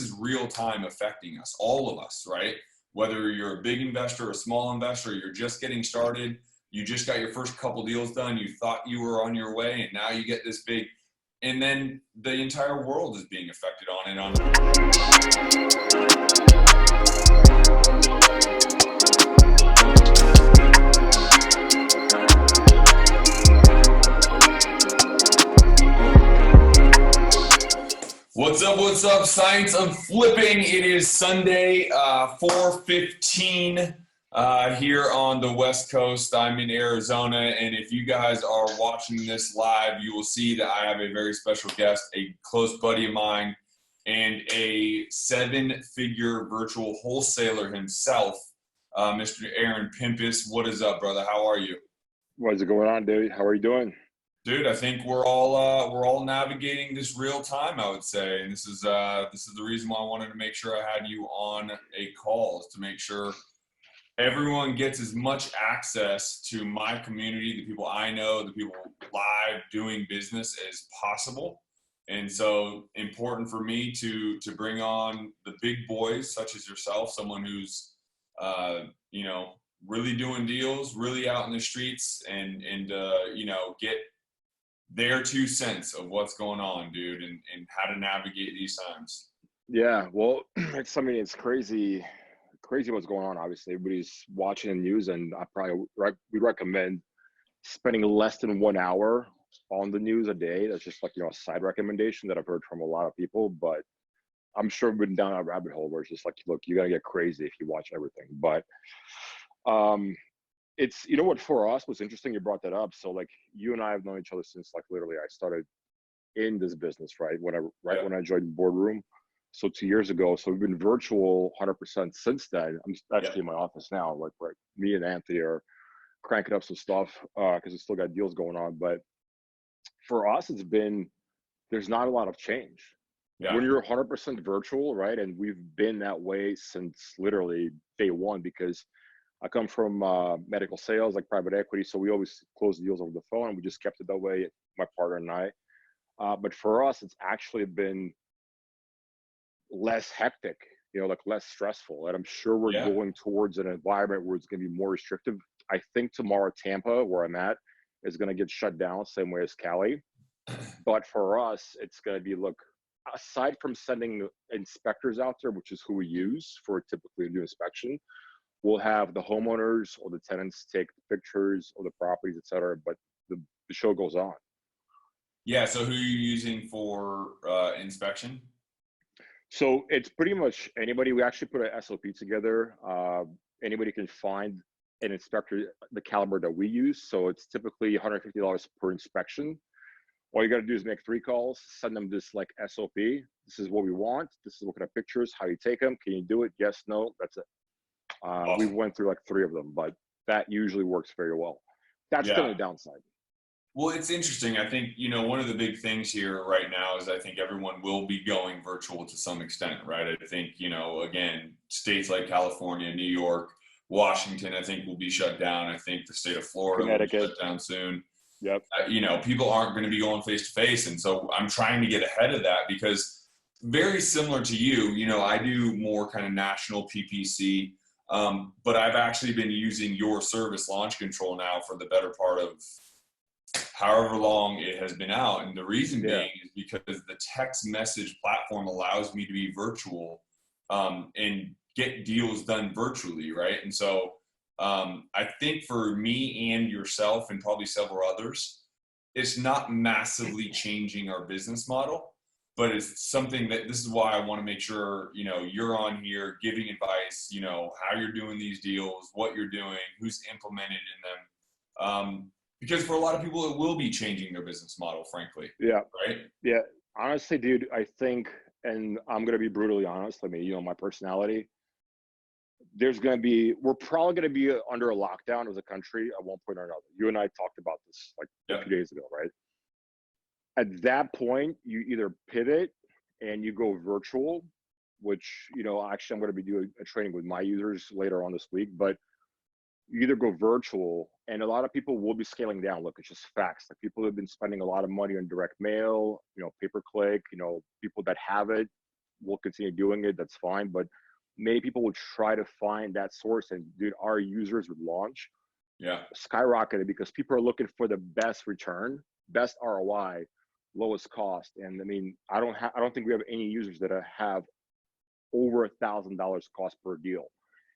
is real time affecting us, all of us, right? Whether you're a big investor, a small investor, you're just getting started, you just got your first couple deals done, you thought you were on your way, and now you get this big, and then the entire world is being affected on it. What's up, Science of Flipping? It is Sunday, 4:15 here on the West Coast. I'm in Arizona, and if you guys are watching this live, you will see that I have a very special guest, a close buddy of mine, and a seven-figure virtual wholesaler himself, Mr. Aaron Pimpus. What is up, brother? How are you? What's going on, dude? How are you doing? Dude, I think we're all navigating this real time, I would say, and this is the reason why I wanted to make sure I had you on a call, is to make sure everyone gets as much access to my community, the people I know, the people live doing business as possible. And so important for me to bring on the big boys such as yourself, someone who's really doing deals, really out in the streets, and get their 2 cents of what's going on, dude, and how to navigate these times. Yeah, well, it's crazy what's going on. Obviously, everybody's watching the news, and we recommend spending less than 1 hour on the news a day. That's just like, a side recommendation that I've heard from a lot of people, but I'm sure we've been down a rabbit hole where it's just like, look, you got to get crazy if you watch everything. But it's, what, for us was interesting, you brought that up. So like, you and I have known each other since like literally I started in this business, right? When I joined Boardroom. So 2 years ago. So we've been virtual 100% since then. I'm actually in my office now. Like, right, me and Anthony are cranking up some stuff because we still got deals going on. But for us, there's not a lot of change. Yeah. When you're 100% virtual, right? And we've been that way since literally day one, because I come from medical sales, like private equity. So we always close deals over the phone, and we just kept it that way, my partner and I. But for us, it's actually been less hectic, like less stressful. And I'm sure we're going towards an environment where it's going to be more restrictive. I think tomorrow, Tampa, where I'm at, is going to get shut down, same way as Cali. But for us, it's going to be, look, aside from sending inspectors out there, which is who we use for typically a new inspection, we'll have the homeowners or the tenants take pictures of the properties, et cetera, but the show goes on. Yeah, so who are you using for inspection? So it's pretty much anybody. We actually put an SOP together. Anybody can find an inspector, the caliber that we use. So it's typically $150 per inspection. All you got to do is make 3 calls, send them this like SOP. This is what we want. This is what kind of pictures, how you take them. Can you do it? Yes, no, that's it. Awesome. We went through like 3 of them, but that usually works very well. That's kind of the downside. Well, it's interesting. I think, one of the big things here right now is I think everyone will be going virtual to some extent, right? I think, again, states like California, New York, Washington, I think will be shut down. I think the state of Florida will be shut down soon. Yep. People aren't going to be going face to face. And so I'm trying to get ahead of that, because very similar to you, I do more kind of national PPC. But I've actually been using your service, Launch Control, now for the better part of however long it has been out. And the reason being is because the text message platform allows me to be virtual and get deals done virtually, right? And so I think for me and yourself and probably several others, it's not massively changing our business model, but it's something that, this is why I want to make sure, you're on here giving advice, how you're doing these deals, what you're doing, who's implemented in them. Because for a lot of people, it will be changing their business model, frankly. Yeah. Right? Yeah. Honestly, dude, I think, and I'm going to be brutally honest, my personality, we're probably going to be under a lockdown as a country at one point or another. You and I talked about this like a few days ago, right? At that point, you either pivot and you go virtual, which, actually I'm going to be doing a training with my users later on this week, but you either go virtual, and a lot of people will be scaling down. Look, it's just facts. Like, people have been spending a lot of money on direct mail, pay-per-click, people that have it, we'll continue doing it. That's fine. But many people will try to find that source, and dude, our users would launch skyrocketed because people are looking for the best return, best ROI, lowest cost. And I mean, I don't think we have any users that have over $1,000 cost per deal.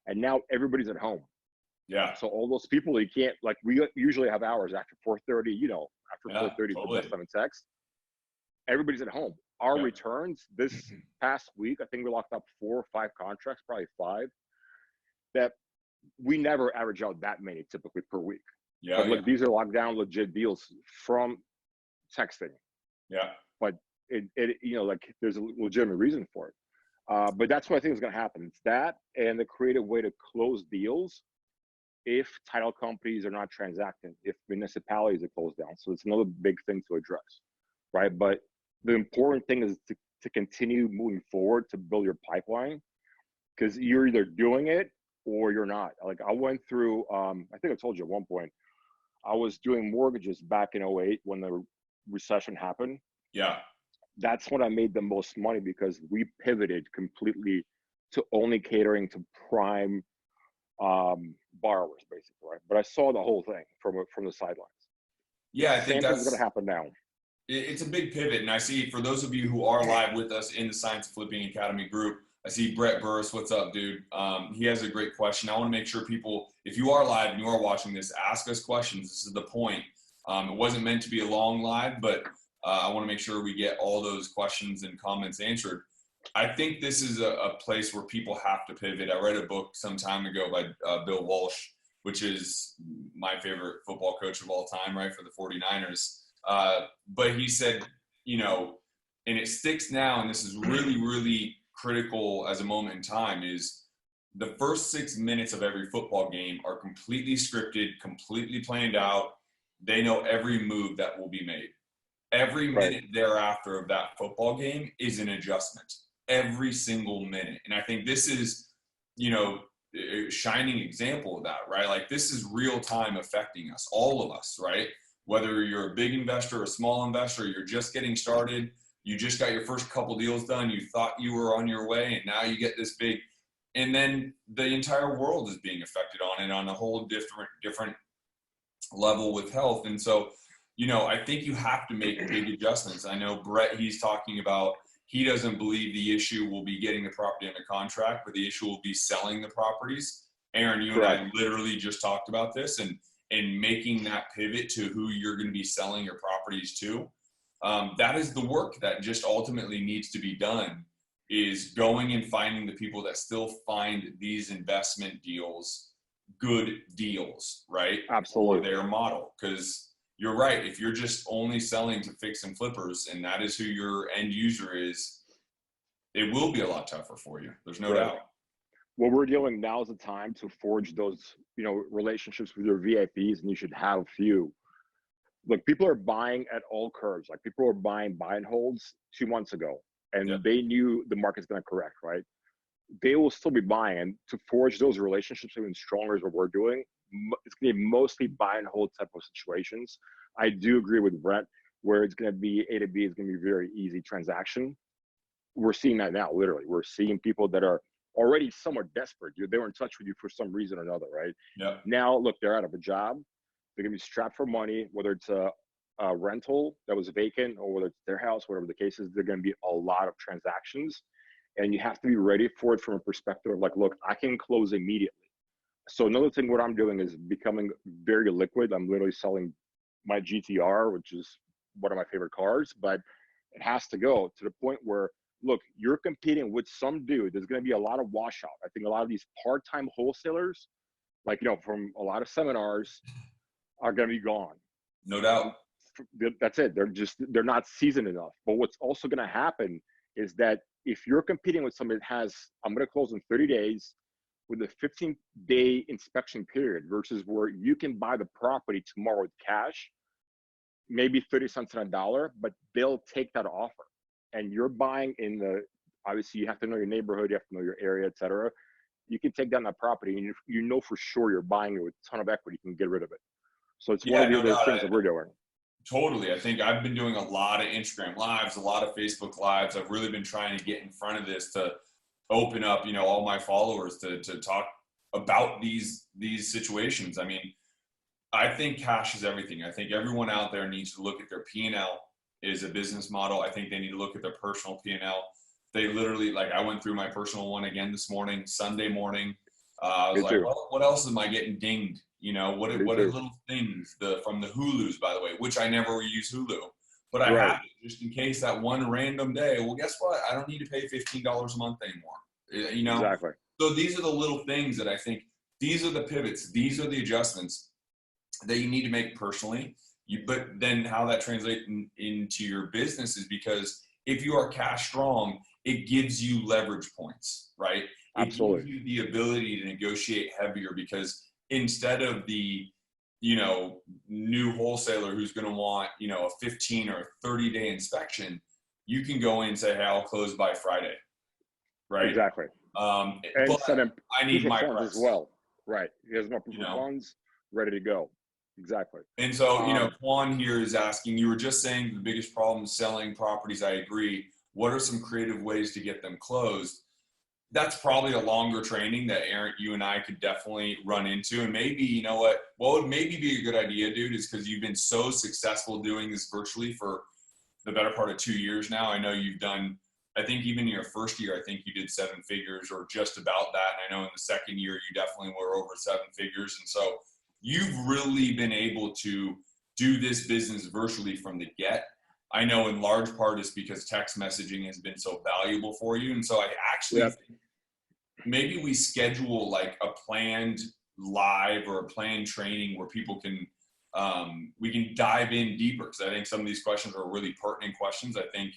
And now everybody's at home. Yeah. So all those people, you can't, like, we usually have hours after 4:30, after 4:30 is the best time in text. Everybody's at home. Our returns this past week, I think we locked up 4 or 5 contracts, probably 5, that we never average out that many typically per week. But look, these are locked down legit deals from texting. Yeah. But it like, there's a legitimate reason for it. But that's what I think is going to happen. It's that, and the creative way to close deals if title companies are not transacting, if municipalities are closed down. So it's another big thing to address, right? But the important thing is to continue moving forward to build your pipeline, because you're either doing it or you're not. Like, I went through, I think I told you at one point, I was doing mortgages back in 2008 when the recession happened. Yeah. That's when I made the most money, because we pivoted completely to only catering to prime borrowers, basically, right? But I saw the whole thing from the sidelines. Yeah, I think Same thing's going to happen now. It's a big pivot. And I see, for those of you who are live with us in the Science of Flipping Academy group, I see Brett Burris. What's up, dude? He has a great question. I want to make sure people, if you are live and you are watching this, ask us questions. This is the point. It wasn't meant to be a long live, but I want to make sure we get all those questions and comments answered. I think this is a place where people have to pivot. I read a book some time ago by Bill Walsh, which is my favorite football coach of all time, right, for the 49ers. But he said, and it sticks now, and this is really, really critical as a moment in time, is the first 6 minutes of every football game are completely scripted, completely planned out. They know every move that will be made. Every minute thereafter of that football game is an adjustment. Every single minute. And I think this is, a shining example of that, right? Like, this is real time affecting us, all of us, right? Whether you're a big investor, a small investor, you're just getting started, you just got your first couple deals done, you thought you were on your way, and now you get this big, and then the entire world is being affected on it on a whole different level with health. And so, I think you have to make big adjustments. I know Brett, he's talking about, he doesn't believe the issue will be getting the property under contract, but the issue will be selling the properties. Aaron, you and I literally just talked about this, and making that pivot to who you're going to be selling your properties to. That is the work that just ultimately needs to be done, is going and finding the people that still find these investment deals good deals, right? Absolutely. For their model. Because you're right, if you're just only selling to fix and flippers, and that is who your end user is, it will be a lot tougher for you. There's no doubt. What we're doing now is the time to forge those, relationships with your VIPs, and you should have a few. Look, people are buying at all curves. Like, people are buying buy and holds 2 months ago, and they knew the market's going to correct, right? They will still be buying, and to forge those relationships even stronger is what we're doing. It's going to be mostly buy and hold type of situations. I do agree with Brett, where it's going to be A to B is going to be very easy transaction. We're seeing that now, literally. We're seeing people that are already somewhat desperate. They were in touch with you for some reason or another, right? Yeah. Now, look, they're out of a job. They're going to be strapped for money, whether it's a rental that was vacant or whether it's their house, whatever the case is. There are going to be a lot of transactions, and you have to be ready for it from a perspective of, like, look, I can close immediately. So another thing, what I'm doing is becoming very liquid. I'm literally selling my GTR, which is one of my favorite cars, but it has to go to the point where, look, you're competing with some dude. There's going to be a lot of washout. I think a lot of these part-time wholesalers, like, from a lot of seminars, are going to be gone. No doubt. That's it. They're not seasoned enough. But what's also going to happen is that if you're competing with somebody that has, I'm going to close in 30 days with a 15-day inspection period, versus where you can buy the property tomorrow with cash, maybe 30 cents on a dollar, but they'll take that offer. And you're buying obviously you have to know your neighborhood, you have to know your area, et cetera. You can take down that property, and you know for sure you're buying it with a ton of equity, you can get rid of it. So it's one of the other things that we're doing. Totally. I think I've been doing a lot of Instagram lives, a lot of Facebook lives. I've really been trying to get in front of this to open up, all my followers to talk about these situations. I mean, I think cash is everything. I think everyone out there needs to look at their P&L as a business model. I think they need to look at their personal P&L. They literally, like, I went through my personal one again this morning, Sunday morning. I was Me like, too. well, what else am I getting dinged? Me What are too. little things from the Hulus, by the way, which I never use Hulu, but I Right. have it just in case that one random day. Well, guess what? I don't need to pay $15 a month anymore. Exactly. So these are the little things that I think, these are the pivots, these are the adjustments that you need to make personally. But then how that translates into your business is because if you are cash strong, it gives you leverage points, right? It gives Absolutely. you the ability to negotiate heavier because instead of the, new wholesaler who's going to want, a 15 or 30-day inspection, you can go in and say, hey, I'll close by Friday, right? Exactly. And But send him I proof need of my funds as price, well. Right. He has no proof you of know? funds, ready to go. Exactly. And so, Um, Juan here is asking, you were just saying the biggest problem is selling properties. I agree. What are some creative ways to get them closed? That's probably a longer training that Aaron, you and I could definitely run into. And maybe, what would maybe be a good idea, dude, is because you've been so successful doing this virtually for the better part of 2 years now. I know you've done, I think even in your first year, I think you did 7 figures or just about that. And I know in the second year, you definitely were over 7 figures. And so you've really been able to do this business virtually from the get. I know in large part is because text messaging has been so valuable for you. And so I actually yeah. think maybe we schedule like a planned live or a planned training where people can we can dive in deeper, because I think some of these questions are really pertinent questions. I think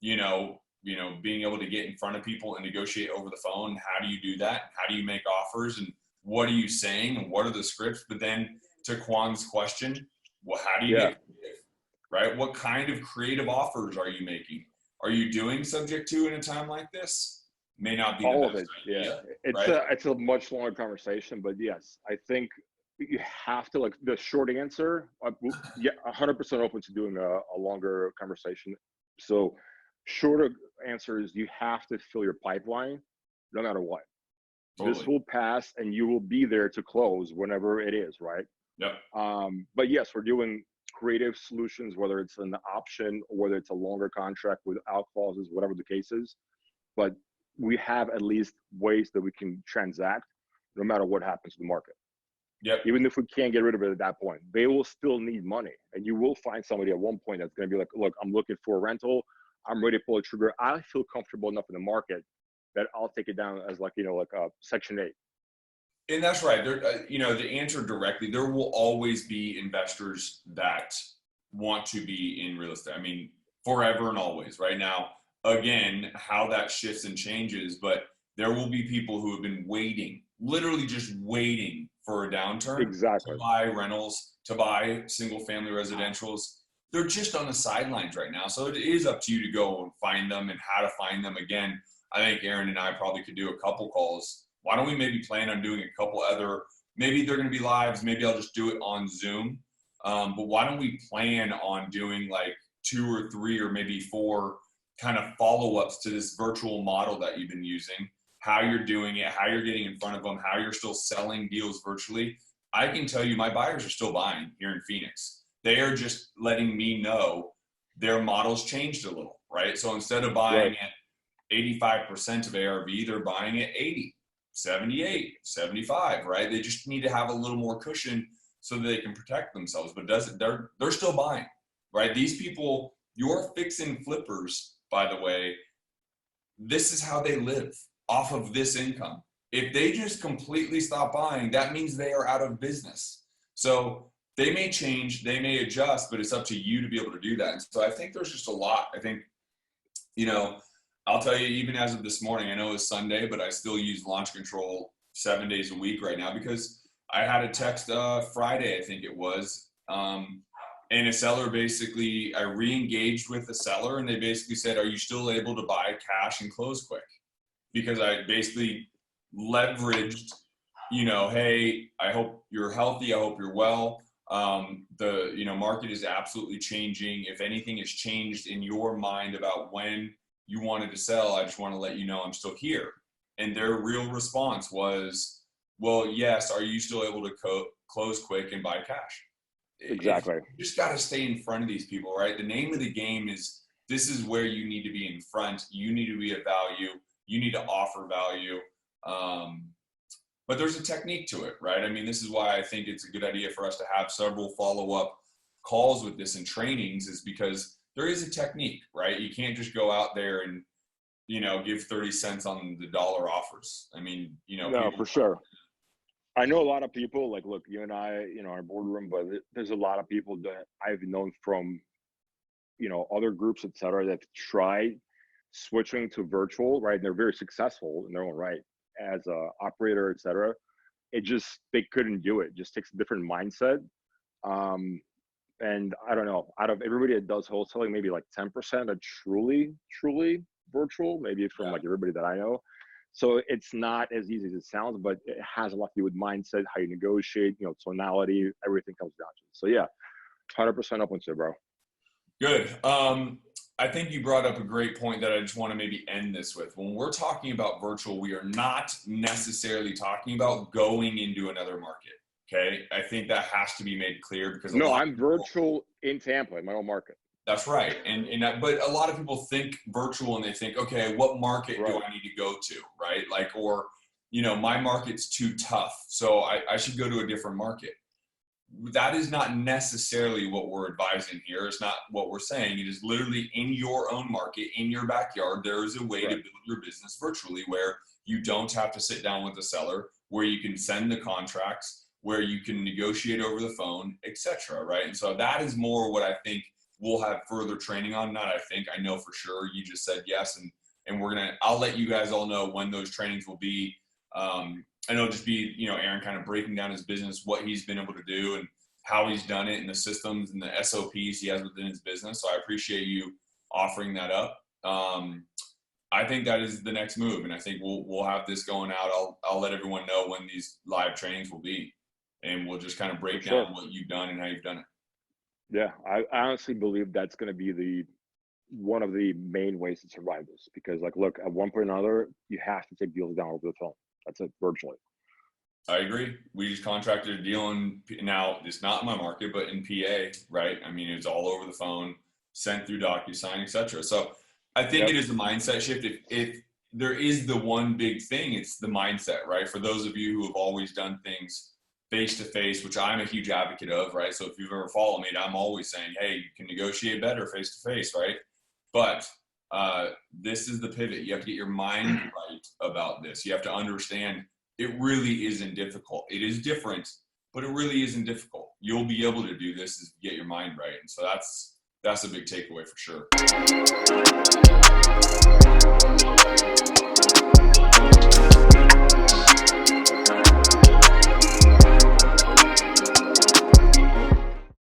being able to get in front of people and negotiate over the phone, how do you do that, how do you make offers, and what are you saying, and what are the scripts? But then to Kwan's question, well, how do you Yeah. get creative, right? What kind of creative offers are you making? Are you doing subject to in a time like this? May not be the All of best it. Yeah. idea, It's right? a much longer conversation, but yes, I think you have to, like, the short answer. Yeah, 100% open to doing a longer conversation. So shorter answer is you have to fill your pipeline no matter what. This Totally. will pass and you will be there to close whenever it is, right? Yep. But yes, we're doing creative solutions, whether it's an option or whether it's a longer contract without clauses, whatever the case is. But we have at least ways that we can transact no matter what happens to the market. Yep. Even if we can't get rid of it at that point, they will still need money. And you will find somebody at one point that's going to be like, look, I'm looking for a rental. I'm ready to pull a trigger. I feel comfortable enough in the market that I'll take it down as, like, like a Section 8. And that's right. There, to answer directly, there will always be investors that want to be in real estate. I mean, forever and always. Right now, again, how that shifts and changes, but there will be people who have been waiting, literally just waiting for a downturn to Exactly. buy rentals, to buy single-family residentials. They're just on the sidelines right now. So it is up to you to go and find them and how to find them. Again, I think Aaron and I probably could do a couple calls. Why don't we maybe plan on doing a couple other, maybe they're going to be lives, maybe I'll just do it on Zoom. But why don't we plan on doing like 2 or 3 or maybe 4 kind of follow-ups to this virtual model that you've been using, how you're doing it, how you're getting in front of them, how you're still selling deals virtually. I can tell you my buyers are still buying here in Phoenix. They are just letting me know their models changed a little, right? So instead of Right. buying at 85% of ARV, they're buying at 80, 78, 75, right? They just need to have a little more cushion so that they can protect themselves. But they're still buying, right? These people, your fix and flippers, by the way, this is how they live, off of this income. If they just completely stop buying, that means they are out of business. So they may change, they may adjust, but it's up to you to be able to do that. And so I think there's just a lot. I think, I'll tell you, even as of this morning, I know it's Sunday, but I still use launch control 7 days a week right now because I had a text Friday, I think it was, and a seller basically, I re-engaged with the seller and they basically said, are you still able to buy cash and close quick? Because I basically leveraged, hey, I hope you're healthy. I hope you're well. The market is absolutely changing. If anything has changed in your mind about when you wanted to sell, I just want to let you know I'm still here. And their real response was, well, yes, are you still able to close quick and buy cash? Exactly. You just got to stay in front of these people, right? The name of the game is, this is where you need to be in front. You need to be of value. You need to offer value. But there's a technique to it, right? I mean, this is why I think it's a good idea for us to have several follow-up calls with this and trainings, is because there is a technique, right? You can't just go out there and, give 30 cents on the dollar offers. I mean, No, for sure. I know a lot of people, like, look, you and I, our boardroom, but there's a lot of people that I've known from, other groups, et cetera, that tried switching to virtual, right? And they're very successful in their own right as a operator, et cetera. They couldn't do it. It just takes a different mindset. And I don't know, out of everybody that does wholesaling, maybe like 10% are truly virtual, maybe from like everybody that I know. So it's not as easy as it sounds, but it has a lot to do with mindset, how you negotiate, tonality, everything comes down to it. So yeah, 100% open to it, bro. Good. I think you brought up a great point that I just want to maybe end this with. When we're talking about virtual, we are not necessarily talking about going into another market. Okay. I think that has to be made clear, because I'm virtual in Tampa, in my own market. That's right. But a lot of people think virtual and they think, okay, what market Right. do I need to go to? Right. Like, or, my market's too tough, so I should go to a different market. That is not necessarily what we're advising here. It's not what we're saying. It is literally in your own market, in your backyard. There is a way to build your business virtually, where you don't have to sit down with the seller, where you can send the contracts, where you can negotiate over the phone, etc. Right. And so that is more what I think we'll have further training on. Not I think, I know for sure. You just said yes, and I'll let you guys all know when those trainings will be. And it'll just be, Aaron kind of breaking down his business, what he's been able to do and how he's done it, and the systems and the SOPs he has within his business. So I appreciate you offering that up. I think that is the next move. And I think we'll have this going out. I'll let everyone know when these live trainings will be, and we'll just kind of break down what you've done and how you've done it. Yeah. I honestly believe that's going to be one of the main ways to survive this, because like, look, at one point or another, you have to take deals down over the phone. That's it, virtually. I agree. We just contracted a deal now it's not in my market, but in PA, right? I mean, it's all over the phone, sent through DocuSign, etc. So I think it is a mindset shift. If there is the one big thing, it's the mindset, right? For those of you who have always done things face-to-face, which I'm a huge advocate of, right? So if you've ever followed me, I'm always saying, hey, you can negotiate better face-to-face, right? But this is the pivot. You have to get your mind right about this. You have to understand it really isn't difficult. It is different, but it really isn't difficult. You'll be able to do this if you get your mind right. And so that's a big takeaway for sure.